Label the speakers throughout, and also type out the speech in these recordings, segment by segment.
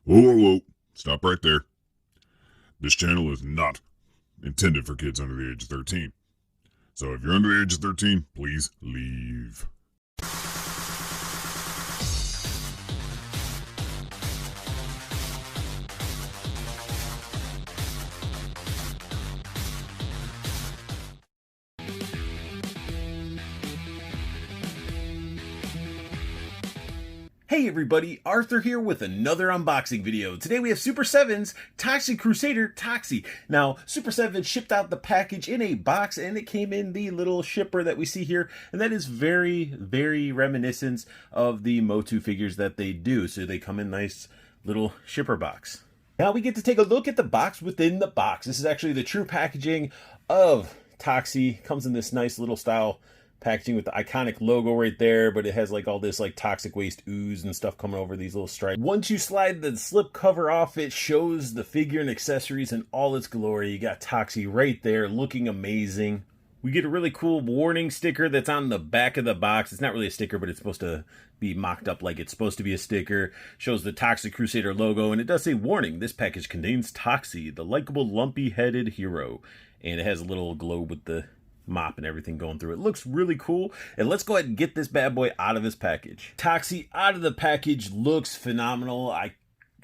Speaker 1: Whoa, whoa, whoa. Stop right there. This channel is not intended for kids under the age of 13. So if you're under the age of 13, please leave.
Speaker 2: Hey everybody, Arthur here with another unboxing video. Today we have Super 7's Toxie Crusader Toxie. Now, Super 7 shipped out the package in a box and it came in the little shipper that we see here. And that is very, very reminiscent of the Motu figures that they do. So they come in nice little shipper box. Now we get to take a look at the box within the box. This is actually the true packaging of Toxie. Comes in this nice little style packaging with the iconic logo right there, but it has like all this like toxic waste ooze and stuff coming over these little stripes. Once you slide the slip cover off, it shows the figure and accessories in all its glory. You got Toxie right there looking amazing. We get a really cool warning sticker that's on the back of the box. It's not really a sticker, but it's supposed to be mocked up like it's supposed to be a sticker. Shows the Toxie Crusader logo, and it does say, "Warning, this package contains Toxie, the likable lumpy-headed hero." And it has a little globe with the mop and everything going through. It looks really cool, and let's go ahead and get this bad boy out of his package. Toxie out of the package looks phenomenal.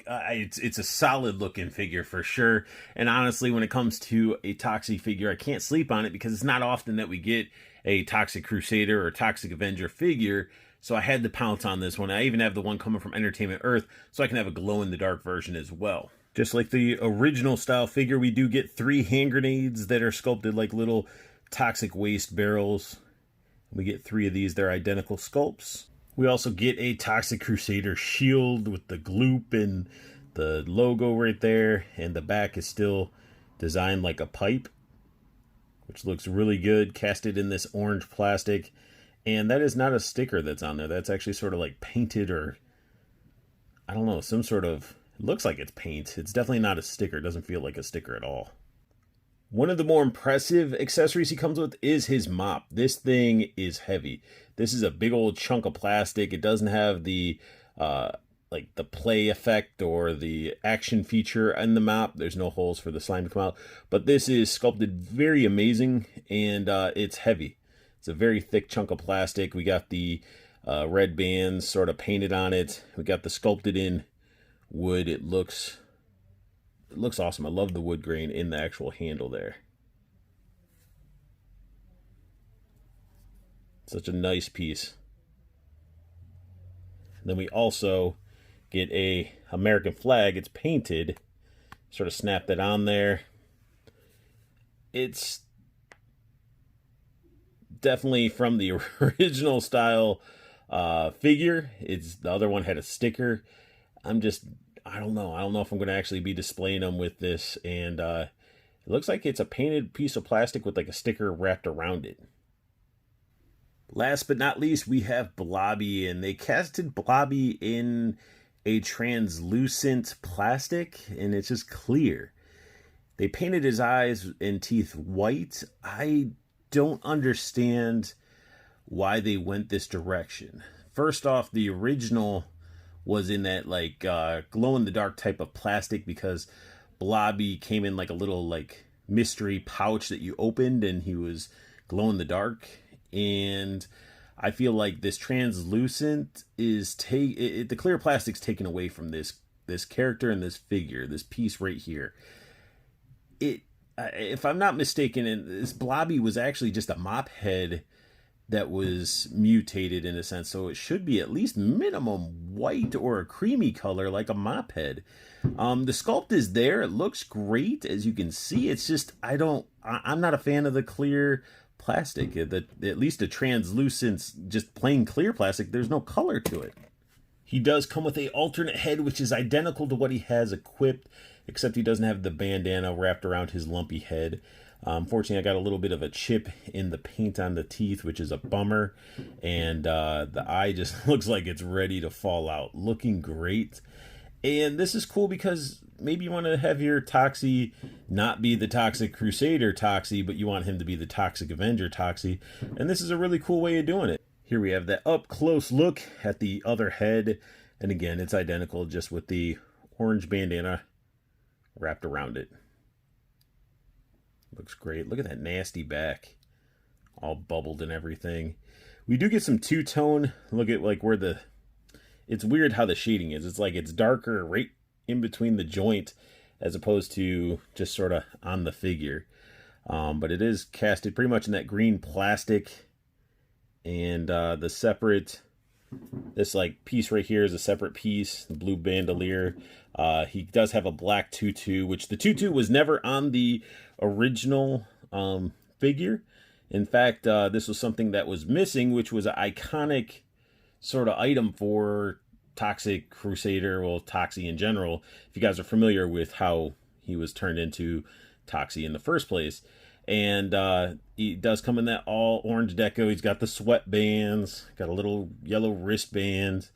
Speaker 2: It's a solid looking figure for sure, and honestly, when it comes to a Toxie figure, I can't sleep on it because it's not often that we get a Toxic Crusader or Toxic Avenger figure, so I had to pounce on this one. I even have the one coming from Entertainment Earth, so I can have a glow-in-the-dark version as well. Just like the original style figure, we do get 3 hand grenades that are sculpted like little toxic waste barrels. We get 3 of these. They're identical sculpts. We also get a Toxic Crusader shield with the gloop and the logo right there, and the back is still designed like a pipe, which looks really good, casted in this orange plastic. And that is not a sticker that's on there. That's actually sort of like painted, or I don't know, some sort of, it looks like it's paint. It's definitely not a sticker. It doesn't feel like a sticker at all. One of the more impressive accessories he comes with is his mop. This thing is heavy. This is a big old chunk of plastic. It doesn't have the like the play effect or the action feature in the mop. There's no holes for the slime to come out. But this is sculpted very amazing, and it's heavy. It's a very thick chunk of plastic. We got the red bands sort of painted on it. We got the sculpted in wood. It looks awesome. I love the wood grain in the actual handle there. Such a nice piece. And then we also get a American flag. It's painted. Sort of snap that on there. It's definitely from the original style figure. The other one had a sticker. I don't know if I'm going to actually be displaying them with this. And it looks like it's a painted piece of plastic with like a sticker wrapped around it. Last but not least, we have Blobby, and they casted Blobby in a translucent plastic, and it's just clear. They painted his eyes and teeth white. I don't understand why they went this direction. First off, the original was in that like glow-in-the-dark type of plastic, because Blobby came in like a little like mystery pouch that you opened, and he was glow-in-the-dark. And I feel like this translucent is the clear plastic's taken away from this character and this figure, this piece right here. If I'm not mistaken, and this Blobby was actually just a mop head that was mutated in a sense, so it should be at least minimum white or a creamy color like a mop head. The sculpt is there. It looks great, as you can see. It's just I'm not a fan of the clear plastic. At least a translucent, just plain clear plastic, there's no color to it. He does come with a alternate head, which is identical to what he has equipped, except he doesn't have the bandana wrapped around his lumpy head. Unfortunately, I got a little bit of a chip in the paint on the teeth, which is a bummer. And the eye just looks like it's ready to fall out. Looking great. And this is cool because maybe you want to have your Toxie not be the Toxic Crusader Toxie, but you want him to be the Toxic Avenger Toxie. And this is a really cool way of doing it. Here we have that up close look at the other head. And again, it's identical, just with the orange bandana wrapped around it. Looks great. Look at that nasty back. All bubbled and everything. We do get some two-tone. Look at like where the... It's weird how the shading is. It's like it's darker right in between the joint as opposed to just sort of on the figure. But it is casted pretty much in that green plastic. And the separate... This like piece right here is a separate piece. The blue bandolier. He does have a black tutu, which the tutu was never on the original figure. In fact, this was something that was missing, which was an iconic sort of item for Toxic Crusader, well, Toxie in general, if you guys are familiar with how he was turned into Toxie in the first place. And he does come in that all orange deco. He's got the sweatbands, got a little yellow wristband,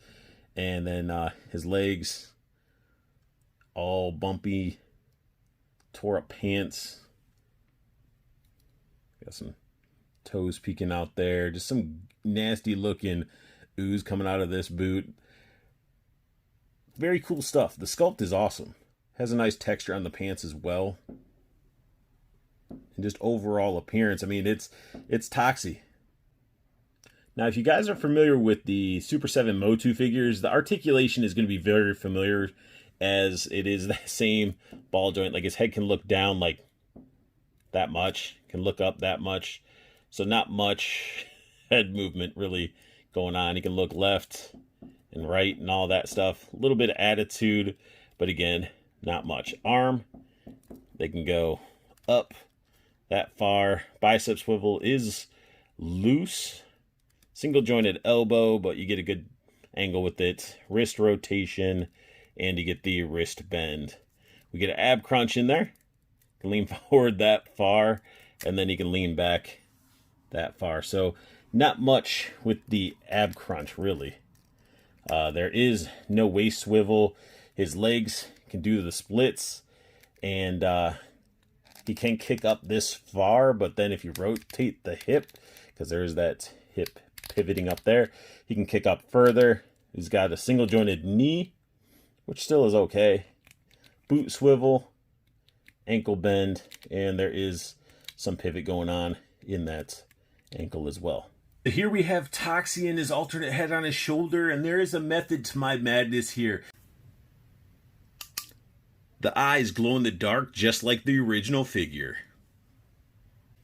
Speaker 2: and then his legs all bumpy, tore up pants. Got some toes peeking out there. Just some nasty looking ooze coming out of this boot. Very cool stuff. The sculpt is awesome. Has a nice texture on the pants as well. And just overall appearance, I mean, it's Toxie. Now, if you guys are familiar with the Super 7 Motu figures, the articulation is going to be very familiar, as it is the same ball joint. Like, his head can look down like that much, can look up that much. So not much head movement really going on. He can look left and right and all that stuff. A little bit of attitude, but again, not much. Arm, they can go up that far. Bicep swivel is loose. Single jointed elbow, but you get a good angle with it. Wrist rotation, and you get the wrist bend. We get an ab crunch in there. You can lean forward that far, and then you can lean back that far. So not much with the ab crunch, really. There is no waist swivel. His legs can do the splits, and he can kick up this far, but then if you rotate the hip, because there's that hip pivoting up there, he can kick up further. He's got a single jointed knee, which still is okay. Boot swivel, ankle bend, and there is some pivot going on in that ankle as well. Here we have Toxie and his alternate head on his shoulder, and there is a method to my madness here. The eyes glow in the dark just like the original figure.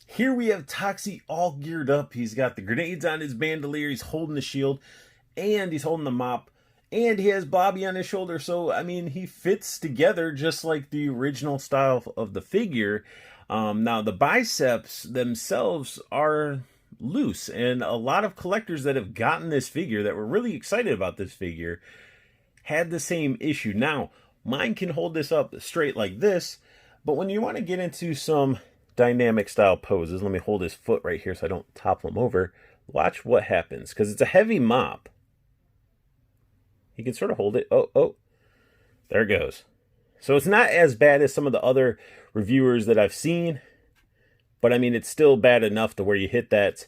Speaker 2: Here we have Toxie all geared up. He's got the grenades on his bandolier, he's holding the shield, and he's holding the mop, and he has Bobby on his shoulder. So, I mean, he fits together just like the original style of the figure. Now, the biceps themselves are loose, and a lot of collectors that have gotten this figure, that were really excited about this figure, had the same issue. Now, mine can hold this up straight like this, but when you want to get into some dynamic style poses, let me hold his foot right here so I don't topple him over. Watch what happens, because it's a heavy mop. He can sort of hold it. Oh, there it goes. So it's not as bad as some of the other reviewers that I've seen, but I mean, it's still bad enough to where you hit that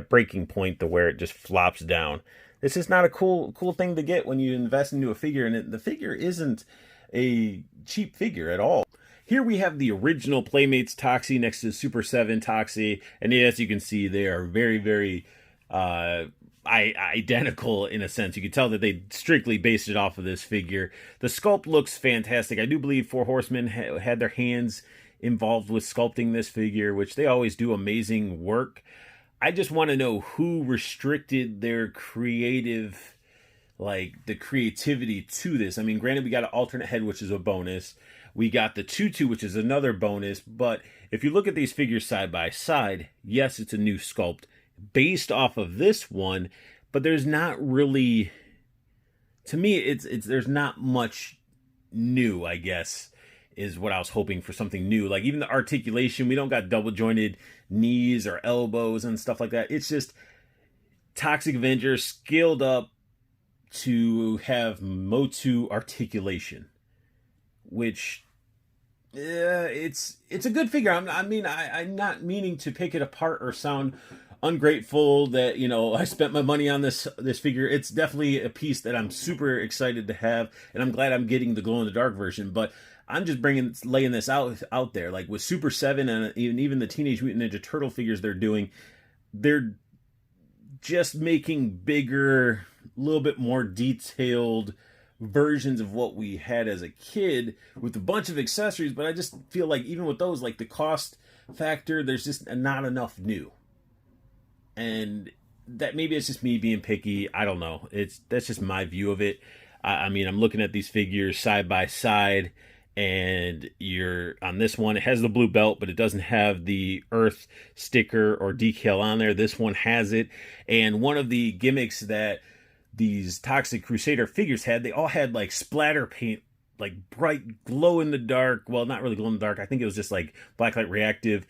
Speaker 2: breaking point to where it just flops down. This is not a cool thing to get when you invest into a figure, and the figure isn't a cheap figure at all. Here we have the original Playmates Toxie next to Super 7 Toxie, and as you can see, they are very, very identical in a sense. You can tell that they strictly based it off of this figure. The sculpt looks fantastic. I do believe Four Horsemen had their hands involved with sculpting this figure, which they always do amazing work. I just want to know who restricted their creative, like the creativity to this. I mean, granted, we got an alternate head, which is a bonus. We got the tutu, which is another bonus. But if you look at these figures side by side, yes, it's a new sculpt based off of this one, but there's not really, to me, it's there's not much new, I guess, is what I was hoping for, something new. Like even the articulation, we don't got double jointed knees or elbows and stuff like that. It's just Toxic Avenger scaled up to have Motu articulation, which it's a good figure. I'm not meaning to pick it apart or sound ungrateful that, you know, I spent my money on this figure. It's definitely a piece that I'm super excited to have, and I'm glad I'm getting the glow in the dark version. But I'm just laying this out there, like with Super 7 and even the Teenage Mutant Ninja Turtle figures they're just making bigger, a little bit more detailed versions of what we had as a kid with a bunch of accessories. But I just feel like even with those, like the cost factor, there's just not enough new. And that maybe it's just me being picky. I don't know. That's just my view of it. I mean, I'm looking at these figures side by side, and you're on this one, it has the blue belt, but it doesn't have the Earth sticker or decal on there. This one has it. And one of the gimmicks that these Toxic Crusader figures had, they all had like splatter paint, like bright glow in the dark. Well, not really glow in the dark. I think it was just like blacklight reactive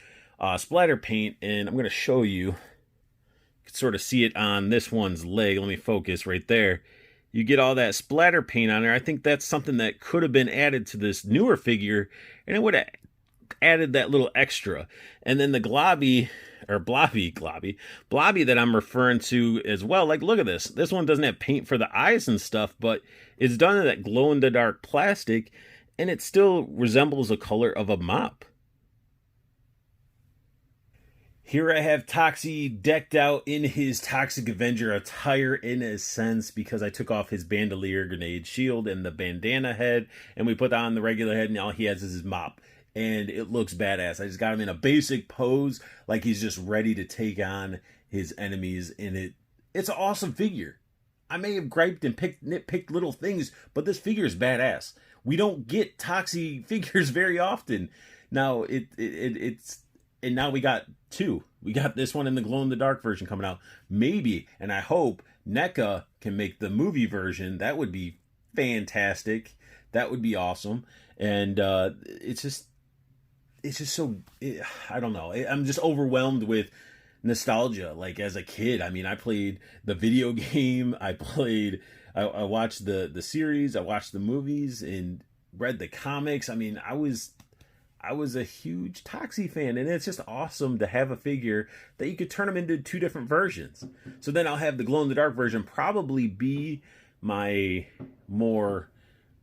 Speaker 2: splatter paint. And I'm going to show you. You can sort of see it on this one's leg. Let me focus right there. You get all that splatter paint on there. I think that's something that could have been added to this newer figure, and it would have added that little extra. And then the blobby that I'm referring to as well, like look at this. This one doesn't have paint for the eyes and stuff, but it's done in that glow-in-the-dark plastic, and it still resembles the color of a mop. Here I have Toxie decked out in his Toxic Avenger attire in a sense, because I took off his bandolier grenade shield and the bandana head, and we put on the regular head, and all he has is his mop. And it looks badass. I just got him in a basic pose, like he's just ready to take on his enemies, and it's an awesome figure. I may have griped and nitpicked little things, but this figure is badass. We don't get Toxie figures very often. Now it's and now we got two. We got this one in the glow-in-the-dark version coming out. Maybe, and I hope, NECA can make the movie version. That would be fantastic. That would be awesome. And it's just so... I don't know. I'm just overwhelmed with nostalgia. Like, as a kid, I mean, I played the video game. I watched the series. I watched the movies and read the comics. I mean, I was a huge Toxie fan, and it's just awesome to have a figure that you could turn them into two different versions. So then I'll have the glow-in-the-dark version probably be my more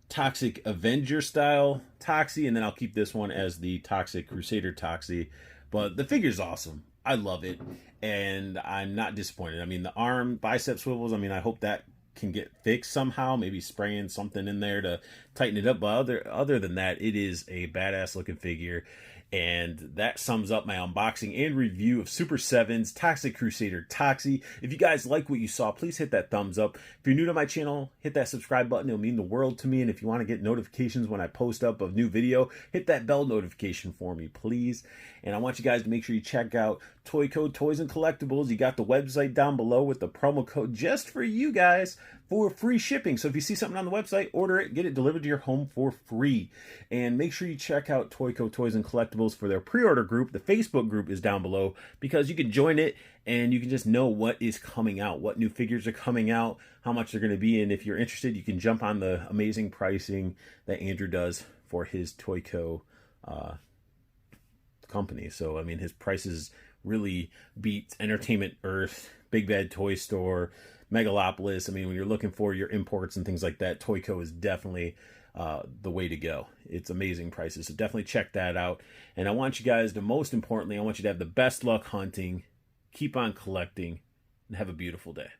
Speaker 2: Toxic Avenger style Toxie, and then I'll keep this one as the Toxic Crusader Toxie. But the figure's awesome. I love it, and I'm not disappointed. I mean, the arm bicep swivels, I mean, I hope that can get fixed somehow, maybe spraying something in there to tighten it up. But other than that, it is a badass looking figure. And that sums up my unboxing and review of Super 7's Toxic Crusader Toxie. If you guys like what you saw, please hit that thumbs up. If you're new to my channel, hit that subscribe button. It'll mean the world to me. And if you want to get notifications when I post up a new video, hit that bell notification for me, please. And I want you guys to make sure you check out Toyco Toys and Collectibles. You got the website down below with the promo code just for you guys for free shipping. So if you see something on the website, order it, get it delivered to your home for free. And make sure you check out Toyco Toys and Collectibles for their pre-order group. The Facebook group is down below, because you can join it and you can just know what is coming out, what new figures are coming out, how much they're going to be. And if you're interested, you can jump on the amazing pricing that Andrew does for his Toyco company. So, I mean, his prices really beat Entertainment Earth, Big Bad Toy Store, Megalopolis. I mean, when you're looking for your imports and things like that, Toyco is definitely the way to go. It's amazing prices, so definitely check that out. And I want you guys to, most importantly, I want you to have the best luck hunting, keep on collecting, and have a beautiful day.